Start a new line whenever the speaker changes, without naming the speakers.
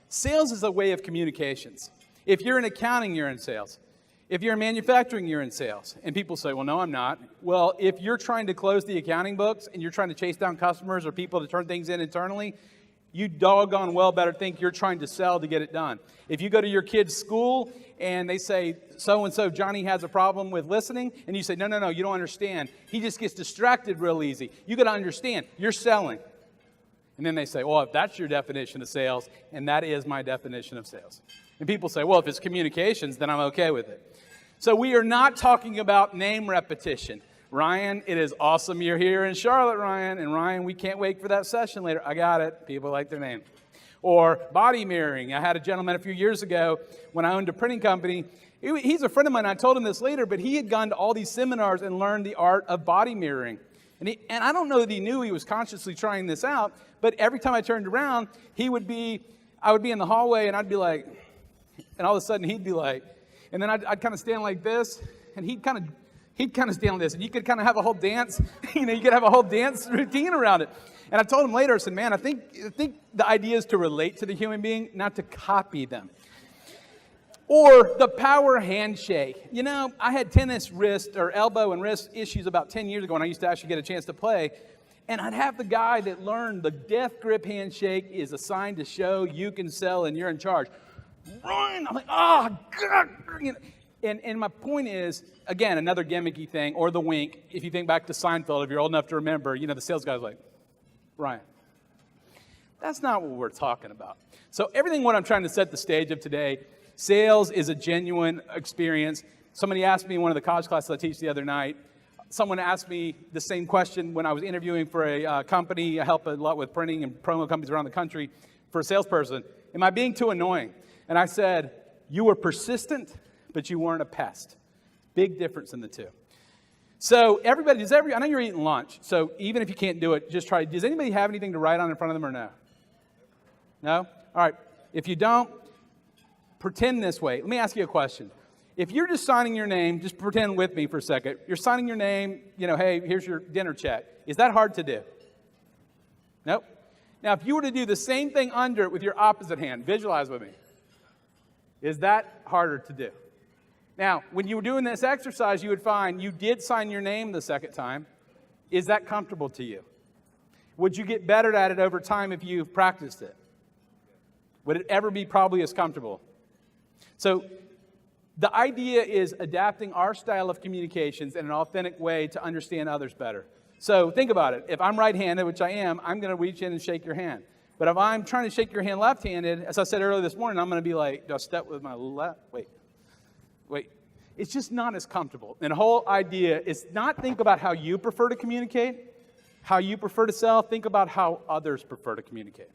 Sales is a way of communications. If you're in accounting, you're in sales. If you're in manufacturing, you're in sales. And people say, well, no, I'm not. Well, if you're trying to close the accounting books and you're trying to chase down customers or people to turn things in internally, you doggone well better think you're trying to sell to get it done. If you go to your kid's school and they say, so-and-so, Johnny has a problem with listening, and you say, no, you don't understand. He just gets distracted real easy. You got to understand, you're selling. And then they say, well, if that's your definition of sales, and that is my definition of sales. And people say, well, if it's communications, then I'm okay with it. So we are not talking about name repetition. Ryan, it is awesome you're here in Charlotte, Ryan. And Ryan, we can't wait for that session later. I got it. People like their name. Or body mirroring. I had a gentleman a few years ago when I owned a printing company. He's a friend of mine. I told him this later, but he had gone to all these seminars and learned the art of body mirroring. And I don't know that he knew he was consciously trying this out, but every time I turned around, I would be in the hallway and I'd be like, and all of a sudden he'd be like, and then I'd kind of stand like this, and he'd kind of stand like this, and you could kind of have a whole dance, you could have a whole dance routine around it. And I told him later, I said, man, I think the idea is to relate to the human being, not to copy them. Or the power handshake. I had tennis wrist or elbow and wrist issues about 10 years ago when I used to actually get a chance to play. And I'd have the guy that learned the death grip handshake is a sign to show you can sell and you're in charge. Run! I'm like, oh, God. And my point is, again, another gimmicky thing, or the wink. If you think back to Seinfeld, if you're old enough to remember, the sales guy's like, Ryan. That's not what we're talking about. So everything what I'm trying to set the stage of today, sales is a genuine experience. Somebody asked me in one of the college classes I teach the other night, someone asked me the same question when I was interviewing for a company. I help a lot with printing and promo companies around the country for a salesperson. Am I being too annoying? And I said, you were persistent, but you weren't a pest. Big difference in the two. So everybody, I know you're eating lunch, so even if you can't do it, just try. Does anybody have anything to write on in front of them or no? No? All right. If you don't, pretend this way. Let me ask you a question. If you're just signing your name, just pretend with me for a second. You're signing your name, hey, here's your dinner check. Is that hard to do? Nope. Now, if you were to do the same thing under it with your opposite hand, visualize with me. Is that harder to do? Now, when you were doing this exercise, you would find you did sign your name the second time. Is that comfortable to you? Would you get better at it over time if you practiced it? Would it ever be probably as comfortable? So the idea is adapting our style of communications in an authentic way to understand others better. So think about it. If I'm right-handed, which I am, I'm going to reach in and shake your hand. But if I'm trying to shake your hand left-handed, as I said earlier this morning, I'm going to be like, do I step with my left? Wait. It's just not as comfortable. And the whole idea is not think about how you prefer to communicate, how you prefer to sell. Think about how others prefer to communicate.